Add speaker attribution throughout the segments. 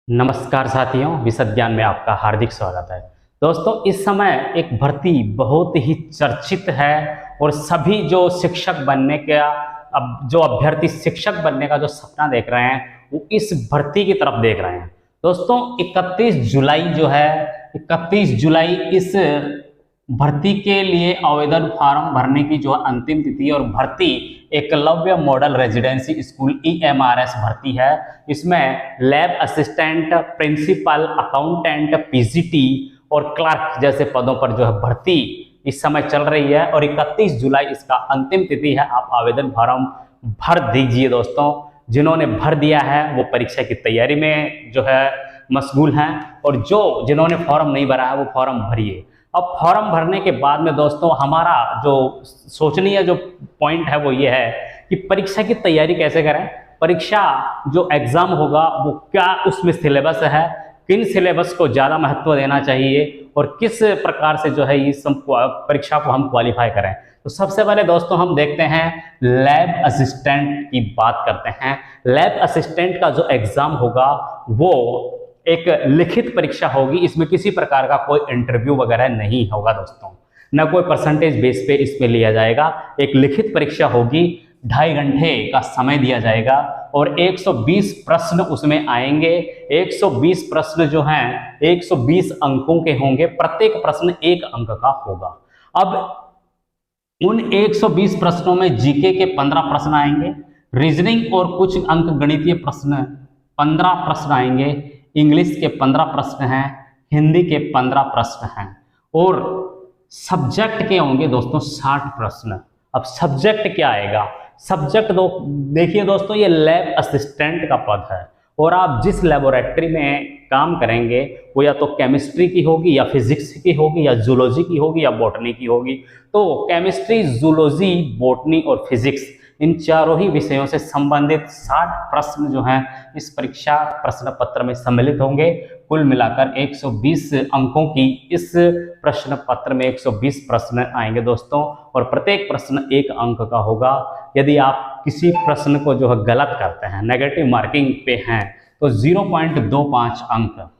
Speaker 1: नमस्कार साथियों, विशद ज्ञान में आपका हार्दिक स्वागत है। दोस्तों, इस समय एक भर्ती बहुत ही चर्चित है और सभी जो शिक्षक बनने का अब जो अभ्यर्थी शिक्षक बनने का जो सपना देख रहे हैं वो इस भर्ती की तरफ देख रहे हैं। दोस्तों, 31 जुलाई जो है 31 जुलाई इस भर्ती के लिए आवेदन फार्म भरने की जो अंतिम तिथि है और भर्ती Eklavya model residency school EMRS भर्ती है। इसमें lab assistant, principal, accountant, PGT और क्लर्क जैसे पदों पर जो है भर्ती इस समय चल रही है और 31 जुलाई इसका अंतिम तिथि है। आप आवेदन फार्म भर दीजिए दोस्तों। जिन्होंने भर दिया है वो परीक्षा की तैयारी में जो है मशगूल हैं और जिन्होंने फॉर्म नहीं भरा है वो फॉर्म भरिए। अब फॉर्म भरने के बाद में दोस्तों हमारा जो सोचनीय जो पॉइंट है वो ये है कि परीक्षा की तैयारी कैसे करें। परीक्षा जो एग्जाम होगा वो क्या उसमें सिलेबस है, किन सिलेबस को ज़्यादा महत्व देना चाहिए और किस प्रकार से जो है इस परीक्षा को हम क्वालिफाई करें। तो सबसे पहले दोस्तों हम देखते हैं लैब असिस्टेंट की बात करते हैं। लैब असिस्टेंट का जो एग्ज़ाम होगा वो एक लिखित परीक्षा होगी। इसमें किसी प्रकार का कोई इंटरव्यू वगैरह नहीं होगा दोस्तों, न कोई परसेंटेज बेस पे इसमें लिया जाएगा। एक लिखित परीक्षा होगी, 2.5 घंटे का समय दिया जाएगा और 120 प्रश्न उसमें आएंगे। 120 प्रश्न जो हैं 120 अंकों के होंगे, प्रत्येक प्रश्न 1 अंक का होगा। अब उन 120 प्रश्नों में जीके के 15 प्रश्न आएंगे, रीजनिंग और कुछ अंक गणितीय प्रश्न 15 प्रश्न आएंगे, इंग्लिश के 15 प्रश्न हैं, हिंदी के 15 प्रश्न हैं और सब्जेक्ट के होंगे दोस्तों 60 प्रश्न। अब सब्जेक्ट क्या आएगा? सब्जेक्ट देखिए दोस्तों, ये लैब असिस्टेंट का पद है और आप जिस लेबोरेटरी में काम करेंगे वो या तो केमिस्ट्री की होगी या फिजिक्स की होगी या जूलॉजी की होगी या बॉटनी की होगी। तो केमिस्ट्री, जूलॉजी, बॉटनी और फिजिक्स इन चारों ही विषयों से संबंधित 60 प्रश्न जो हैं इस परीक्षा प्रश्न पत्र में सम्मिलित होंगे। कुल मिलाकर 120 अंकों की इस प्रश्न पत्र में 120 प्रश्न आएंगे दोस्तों और प्रत्येक प्रश्न 1 अंक का होगा। यदि आप किसी प्रश्न को जो है गलत करते हैं, नेगेटिव मार्किंग पे हैं, तो 0.25 अंक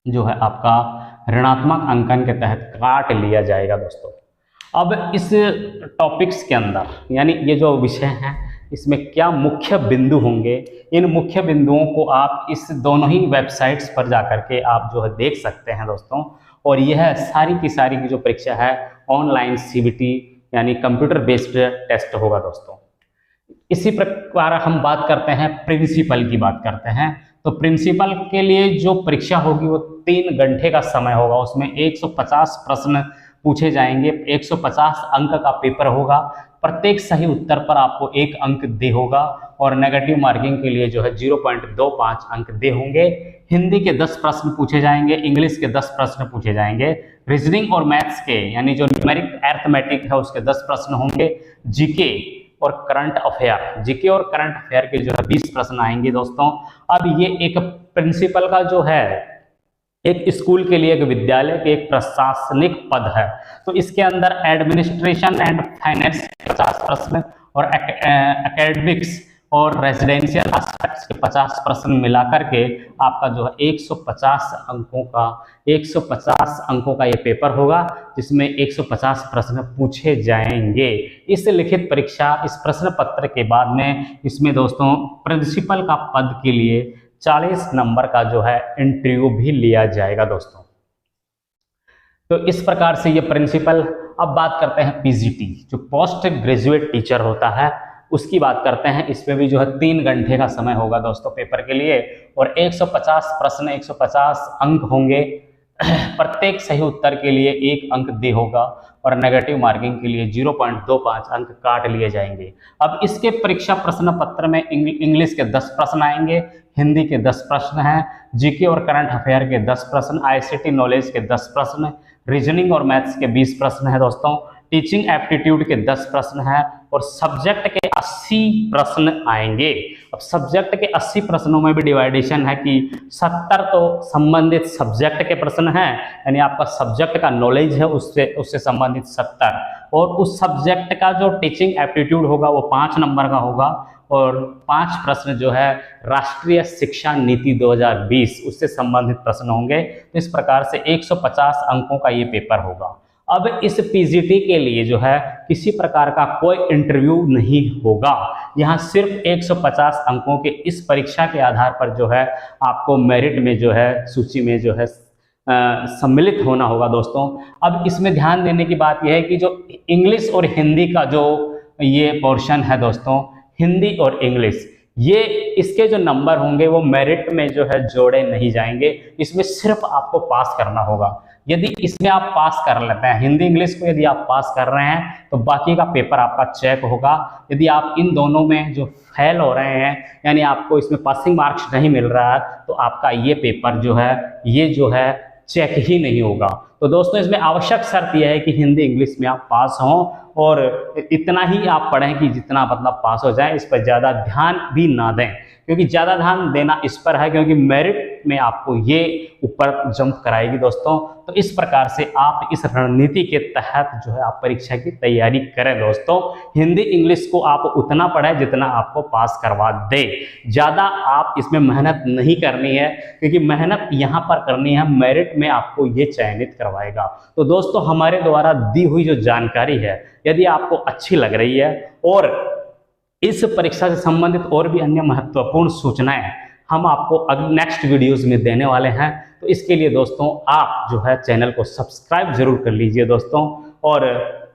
Speaker 1: जो है आपका ऋणात्मक अंकन के तहत काट लिया जाएगा दोस्तों। अब इस टॉपिक्स के अंदर यानी ये जो विषय हैं इसमें क्या मुख्य बिंदु होंगे, इन मुख्य बिंदुओं को आप इस दोनों ही वेबसाइट्स पर जाकर के आप जो है देख सकते हैं दोस्तों। और यह सारी की सारी की जो परीक्षा है ऑनलाइन CBT यानी कंप्यूटर बेस्ड टेस्ट होगा दोस्तों। इसी प्रकार हम बात करते हैं प्रिंसिपल की बात करते हैं। तो प्रिंसिपल के लिए जो परीक्षा होगी वो 3 घंटे का समय होगा। उसमें 150 प्रश्न पूछे जाएंगे, 150 अंक का पेपर होगा। प्रत्येक सही उत्तर पर आपको 1 अंक दे होगा और नेगेटिव मार्किंग के लिए जो है 0.25 अंक दे होंगे। हिंदी के 10 प्रश्न पूछे जाएंगे, इंग्लिश के 10 प्रश्न पूछे जाएंगे, रीजनिंग और मैथ्स के यानी जो न्यूमेरिक अरिथमेटिक है उसके 10 प्रश्न होंगे। जीके और करंट अफेयर के जो है 20 प्रश्न आएंगे दोस्तों। अब ये एक प्रिंसिपल का जो है एक स्कूल के लिए, एक विद्यालय के एक प्रशासनिक पद है। तो इसके अंदर एडमिनिस्ट्रेशन एंड फाइनेंस 50 प्रश्न और एकेडमिक्स और रेजिडेंशियल एस्पेक्ट्स के 50 प्रश्न मिलाकर के आपका जो है 150 अंकों का ये पेपर होगा जिसमें 150 प्रश्न पूछे जाएंगे। इस लिखित परीक्षा, इस प्रश्न पत्र के बाद में इसमें दोस्तों प्रिंसिपल का पद के लिए 40 नंबर का जो है इंटरव्यू भी लिया जाएगा दोस्तों। तो इस प्रकार से ये प्रिंसिपल। अब बात करते हैं PGT जो पोस्ट ग्रेजुएट टीचर होता है उसकी बात करते हैं। इसमें भी जो है 3 घंटे का समय होगा दोस्तों पेपर के लिए और 150 प्रश्न, 150 अंक होंगे। प्रत्येक सही उत्तर के लिए 1 अंक दे होगा और नेगेटिव मार्किंग के लिए 0.25 अंक काट लिए जाएंगे। अब इसके परीक्षा प्रश्न पत्र में इंग्लिश के 10 प्रश्न आएंगे, हिंदी के 10 प्रश्न हैं, जीके और करंट अफेयर के 10 प्रश्न, ICT नॉलेज के 10 प्रश्न, रीजनिंग और मैथ्स के 20 प्रश्न है दोस्तों, टीचिंग एप्टीट्यूड के 10 प्रश्न हैं और सब्जेक्ट के 80 प्रश्न आएंगे। अब सब्जेक्ट के 80 प्रश्नों में भी डिवाइडेशन है कि 70 तो संबंधित सब्जेक्ट के प्रश्न हैं यानी आपका सब्जेक्ट का नॉलेज है उससे संबंधित 70 और उस सब्जेक्ट का जो टीचिंग एप्टीट्यूड होगा वो 5 नंबर का होगा और 5 प्रश्न जो है राष्ट्रीय शिक्षा नीति 2020 उससे संबंधित प्रश्न होंगे। तो इस प्रकार से 150 अंकों का ये पेपर होगा। अब इस पीजीटी के लिए जो है किसी प्रकार का कोई इंटरव्यू नहीं होगा। यहाँ सिर्फ 150 अंकों के इस परीक्षा के आधार पर जो है आपको मेरिट में जो है सूची में जो है सम्मिलित होना होगा दोस्तों। अब इसमें ध्यान देने की बात यह है कि जो इंग्लिश और हिंदी का जो ये पोर्शन है दोस्तों, हिंदी और इंग्लिश, ये इसके जो नंबर होंगे वो मेरिट में जो है जोड़े नहीं जाएंगे। इसमें सिर्फ आपको पास करना होगा। यदि इसमें आप पास कर लेते हैं, हिंदी इंग्लिश को यदि आप पास कर रहे हैं तो बाकी का पेपर आपका चेक होगा। यदि आप इन दोनों में जो फेल हो रहे हैं, यानी आपको इसमें पासिंग मार्क्स नहीं मिल रहा है, तो आपका ये पेपर जो है ये जो है चेक ही नहीं होगा। तो दोस्तों इसमें आवश्यक शर्त यह है कि हिंदी इंग्लिश में आप पास हों और इतना ही आप पढ़ें कि जितना मतलब पास हो जाए। इस पर ज़्यादा ध्यान भी ना दें, क्योंकि ज़्यादा ध्यान देना इस पर है क्योंकि मेरिट में आपको ये ऊपर जंप कराएगी दोस्तों। तो इस प्रकार से आप इस रणनीति के तहत जो है आप परीक्षा की तैयारी करें दोस्तों। हिंदी इंग्लिश को आप उतना पढ़ें जितना आपको पास करवा दे। ज़्यादा आप इसमें मेहनत नहीं करनी है, क्योंकि मेहनत यहाँ पर करनी है, मेरिट में आपको ये चयनित करवाएगा। तो दोस्तों हमारे द्वारा दी हुई जो जानकारी है यदि आपको अच्छी लग रही है और इस परीक्षा से संबंधित और भी अन्य महत्वपूर्ण सूचनाएं हम आपको नेक्स्ट वीडियोस में देने वाले हैं, तो इसके लिए दोस्तों आप जो है चैनल को सब्सक्राइब जरूर कर लीजिए दोस्तों। और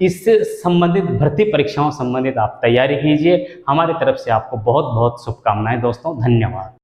Speaker 1: इससे संबंधित भर्ती परीक्षाओं संबंधित आप तैयारी कीजिए। हमारी तरफ से आपको बहुत बहुत शुभकामनाएं दोस्तों। धन्यवाद।